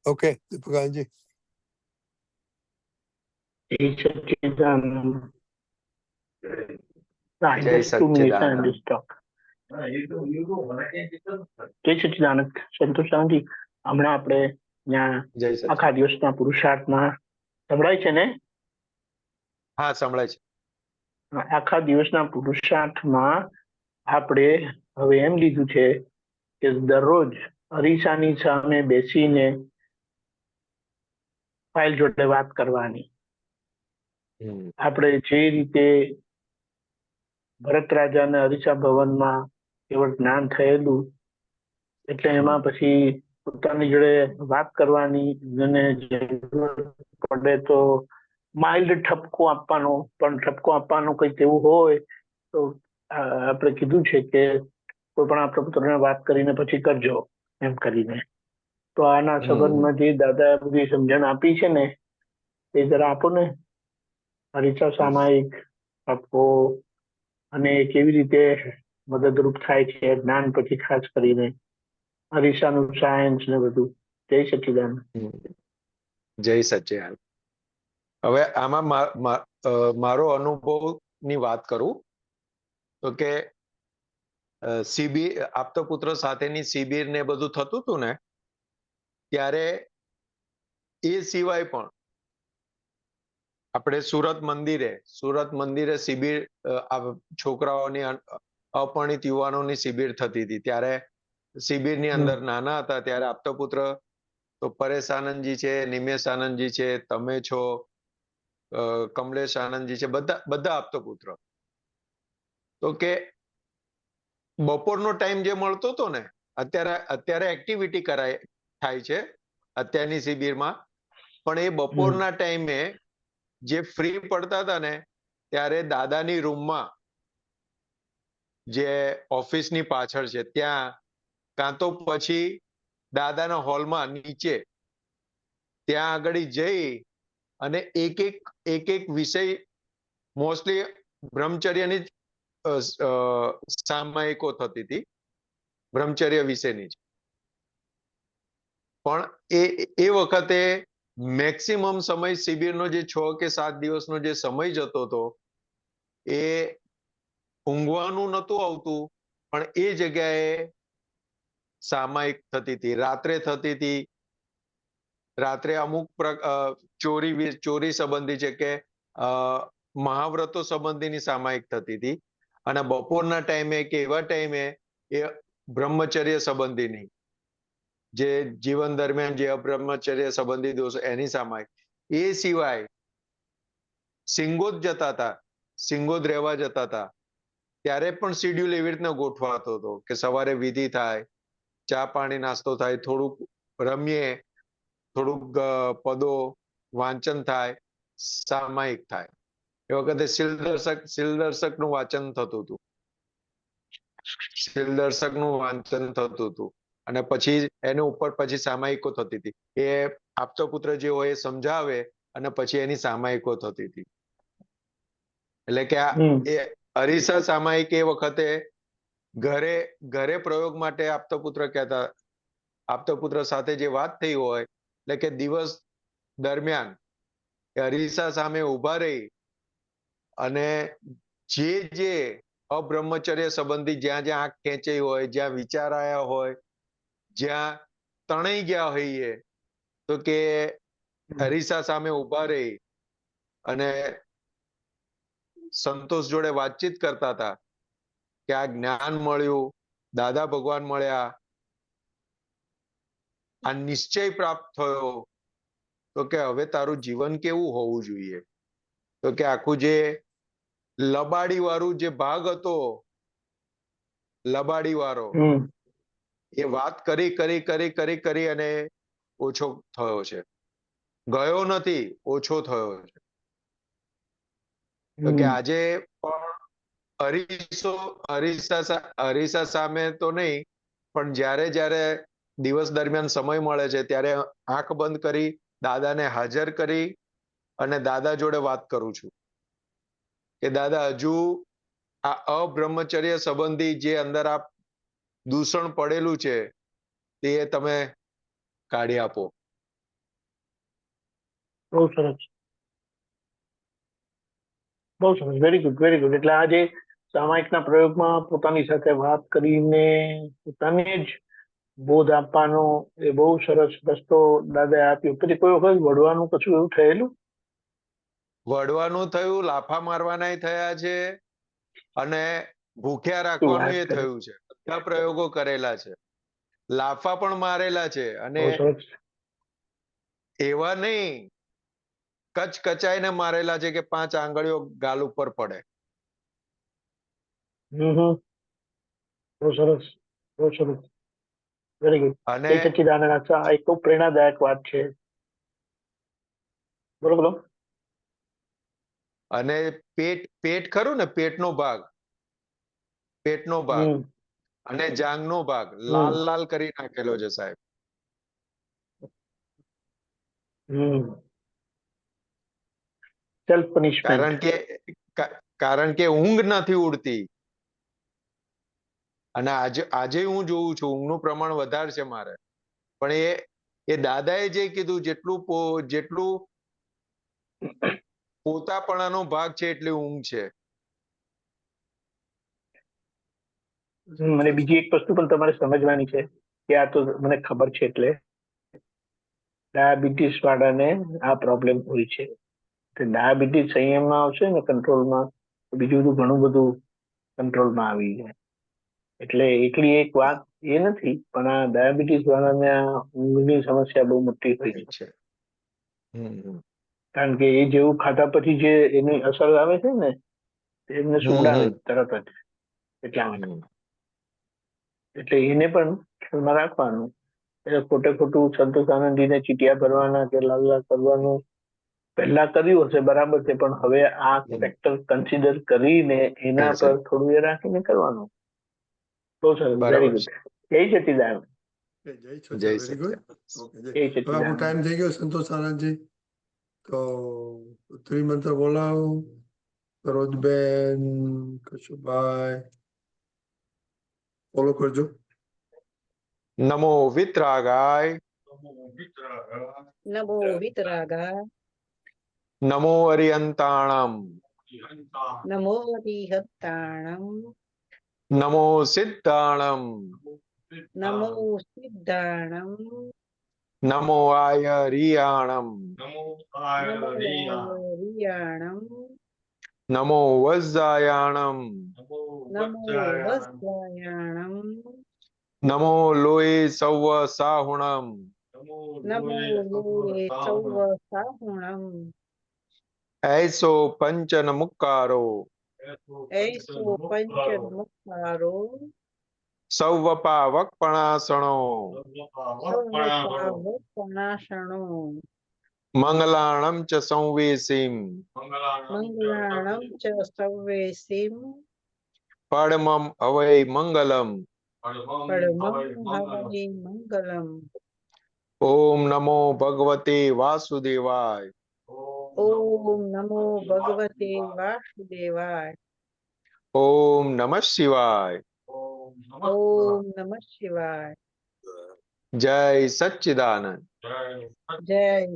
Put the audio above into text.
Okay દીપકાનજી. જય સચ્ચિદાનંદ. સંતોષાનંદજી, હમણાં આપણે ત્યાં આખા દિવસના પુરુષાર્થમાં સંભળાય છે ને? હા, સંભળાય છે. આખા દિવસના પુરુષાર્થમાં આપણે હવે એમ લીધું છે કે દરરોજ અરીસાની સામે બેસીને ફાઇલ જોડે વાત કરવાની. આપણે જે રીતે ભરત રાજાને અરીસા ભવનમાં કેવળ જ્ઞાન થયેલું એટલે એમાં પછી પોતાની જોડે વાત કરવાની, અને જરૂર પડે તો માઇલ્ડ ઠપકો આપવાનો, પણ ઠપકો આપવાનો કંઈક એવું હોય તો આપણે કીધું છે કે કોઈ પણ આપણા પુત્રને વાત કરીને પછી કરજો એમ કરીને. તો આના સંબંધમાં જે દાદા બધી સમજણ આપી છે ને એ જરા આપો ને. અરીસા સામાયિક ઠપકો અને કેવી રીતે મદદરૂપ થાય છે જ્ઞાન પછી, ખાસ કરીને અરીસાનું સાયન્સ ને બધું. જય સચ્ચિદાનંદ. જય સચ્ચિદાનંદ. હવે આમાં મારો અનુભવ ની વાત કરું તો કે શિબિર, આપતપુત્ર સાથેની શિબિર ને બધું થતું હતું ને, ત્યારે એ સિવાય પણ આપણે સુરત મંદિરે શિબિર, છોકરાઓની અપરિણિત યુવાનોની શિબિર થતી હતી. ત્યારે શિબિરની અંદર નાના હતા ત્યારે આપતપુત્ર તો પરેશ આનંદજી છે, નિમેશ આનંદજી છે, તમે છો, કમલેશ આનંદજી છે, બધા આપતપુત્ર. તો કે બપોરનો ટાઈમ જે મળતો હતો ને, અત્યારે એક્ટિવિટી થાય છે અત્યારની શિબિરમાં, પણ એ બપોરના ટાઈમે જે ફ્રી પડતા હતા ને ત્યારે દાદાની રૂમમાં, જે ઓફિસની પાછળ છે ત્યાં, કાં તો પછી દાદાના હોલમાં નીચે ત્યાં આગળ જઈ અને એક એક વિષય, મોસ્ટલી બ્રહ્મચર્યની સામાયિકો થતી હતી, બ્રહ્મચર્ય વિશેની જ. પણ એ વખતે મેક્સિમમ સમય શિબિરનો જે 6 કે 7 દિવસનો જે સમય જતો હતો એ ઊંઘવાનું નહોતું આવતું, પણ એ જગ્યાએ સામાયિક થતી હતી, રાત્રે થતી હતી. રાત્રે અમુક ચોરી સંબંધી છે કે મહાવ્રતો સંબંધીની સામાયિક થતી હતી, અને બપોરના ટાઈમે કે એવા ટાઈમે એ બ્રહ્મચર્ય સંબંધીની, જે જીવન દરમિયાન જે અબ્રહ્મચર્ય સંબંધી દોષો એની સામાયિક. એ સિવાય સિંગોદ જતા હતા, સિંગોદ રહેવા જતા હતા ત્યારે પણ શિડ્યુલ એવી રીતના ગોઠવાતો હતો કે સવારે વિધિ થાય, ચા પાણી નાસ્તો થાય, થોડુંક રમીએ, થોડુંક પદો વાંચન થાય, સામાયિક થાય. એ વખતે શિલદર્શકનું વાંચન થતું હતું, શિલદર્શકનું વાંચન થતું હતું, અને પછી એની ઉપર પછી સામાયિકો થતી હતી. એ આપતપુત્ર જે હોય એ સમજાવે અને પછી એની સામાયિકો થતી હતી. એટલે કે એ અરીસા સામાયિક એ વખતે ઘરે પ્રયોગ માટે આપતપુત્ર કહેતા, આપતપુત્ર સાથે જે વાત થઈ હોય એટલે કે દિવસ દરમિયાન અરીસા સામે ઉભા રહી અને જે અબ્રહ્મચર્ય સંબંધી જ્યાં જ્યાં આંખ ખેંચાઈ હોય, જ્યાં વિચાર આવ્યા હોય, જ્યાં તણાઈ ગયા હોઈએ, તો કે અરીસા સામે ઉભા રહી અને સંતોષ જોડે વાતચીત કરતા હતા કે આ જ્ઞાન મળ્યું, દાદા ભગવાન મળ્યા, આ નિશ્ચય પ્રાપ્ત થયો, તો કે હવે તારું જીવન કેવું હોવું જોઈએ. તો કે આખું જે લબાડી વાળું જે ભાગ હતો, લબાડી વાળો, એ વાત કરી અને ઓછો થયો છે, ગયો નથી, ઓછો થયો છે. તો કે આજે પણ અરીસા સામે તો નહીં, પણ જ્યારે દિવસ દરમિયાન સમય મળે છે ત્યારે આંખ બંધ કરી દાદાને હાજર કરી અને દાદા જોડે વાત કરું છું કે દાદા હજુ આ અબ્રહ્મચર્ય સંબંધી જે અંદર આ દૂષણ પડેલું છે તે તમે કાઢી આપો. બહુ સરસ, બહુ સરસ, વેરી ગુડ, વેરી ગુડ. એટલે આજે સામાયિકના પ્રયોગમાં પોતાની સાથે વાત કરીને પોતાને જ બોધ આપવાનો એ બહુ સરસ રસ્તો દાદાએ આપ્યો. પછી કોઈ વખત વળવાનું કશું એવું થયેલું? વઢવાનું થયું, લાફા મારવાનાય થયા છે, અને ભૂખ્યા શું રાખવાનું વાત એ કરે! થયું છે. બધા પ્રયોગો કરેલા છે. લાફા પણ મારેલા છે, અને બહુ સરસ. એવા નહીં, કચાઈને મારેલા છે કે 5 આંગળીઓ ગાલ ઉપર પડે. હમ. બહુ સરસ, બહુ સરસ, વેરી ગુડ. અને એ સચ્ચિદાનંદ આ એક બહુ પ્રેરણાદાયક વાત છે. બોલો બોલો. અને પેટ પેટ ખરું ને, પેટનો ભાગ હમ. અને જાંઘનો ભાગ હમ. લાલ લાલ કરી નાખેલો છે, સાહેબ. હમ. Self punishment. કારણ કે કારણ કે ઊંઘ નથી ઉડતી. અને આજે આજે હું જોઉં છું, ઊંઘનું પ્રમાણ વધારે છે મારે. પણ એ દાદાએ જે કીધું, જેટલું પોતાપણાનો ભાગ છે એટલી ઊંઘ છે. મને બીજી એક વસ્તુ પણ તમારે સમજવાની છે કે આ તો મને ખબર છે. એટલે ડાયાબિટીસ વાળાને આ પ્રોબ્લેમ હોય છે. ડાયાબિટીસ સંયમમાં આવશે ને, કંટ્રોલમાં, તો બીજું બધું ઘણું બધું કંટ્રોલમાં આવી જાય. એટલે એકલી એક વાત એ નથી, પણ આ ડાયાબિટીસ વાળાને આ ઊંઘની સમસ્યા બહુ મોટી હોય છે. છે. હમ કારણ કે એ જેવું ખાધા પછી જે એની અસર આવે છે ને, એમને સુવડાવે હમ તરત જ. એટલા માટે હમ એટલે એને પણ ખ્યાલમાં રાખવાનું. એટલે ખોટે ખોટું સંતોષ આનંદજીને ચીટિયા ભરવાના કે લાલ લાલ કરવાનું પહેલા કર્યું હશે, બરાબર છે, પણ હવે આ હમ. ફેક્ટર કન્સિડર કરીને એના પર સાહેબ, થોડું એ રાખીને કરવાનું. બહુ સરસ, વેરી બરાબર ગુડ. છે. જય સચિદાનંદ. જય જય સચિદાનંદ, વેરી ગુડ. સચ્ચિદાનંદ. ઓકે, જય હવે આપણો સચિદાનંદ. ટાઈમ થઈ ગયો, સંતોષ આનંદજી. તો ત્રિમંત્ર બોલાવો. સરોજબેન, કશુભાઈ, ફોલો કરજો. નમો વિતરાગાય, નમો વિતરાગા, નમો અરિયંતાણમ, નમો હરિહત્તાણમ, નમો સિદ્ધાણમ, નમો સિદ્ધાણમ, નમો આયરિયાણમ, નમો રિયાણમ, નમો વજ્જાયાણમ, નમો વસ્ત્રાયણમ, નમો લોહી સૌ સાહુણમ, નમો લોએ સૌ સાહુણમ, ऐसो पंचन मुक्कारो, એસો પંચન મુખારો, સૌવપા વકપણાસણો, સૌવપાવપનાશણો, મંગલાણમ ચ સંવેસીમ, મંગલાણમ ચ સવ્વેસીમ, પડમમ અવય મંગલમ. પડમં હવયે મંગલમ. ઓમ નમો ભગવતે વાસુદેવાય. ઓમ નમો ભગવતે વાસુદેવાય. ઓમ નમઃ શિવાય. ઓમ નમઃ શિવાય. જય સચ્ચિદાનંદ. જય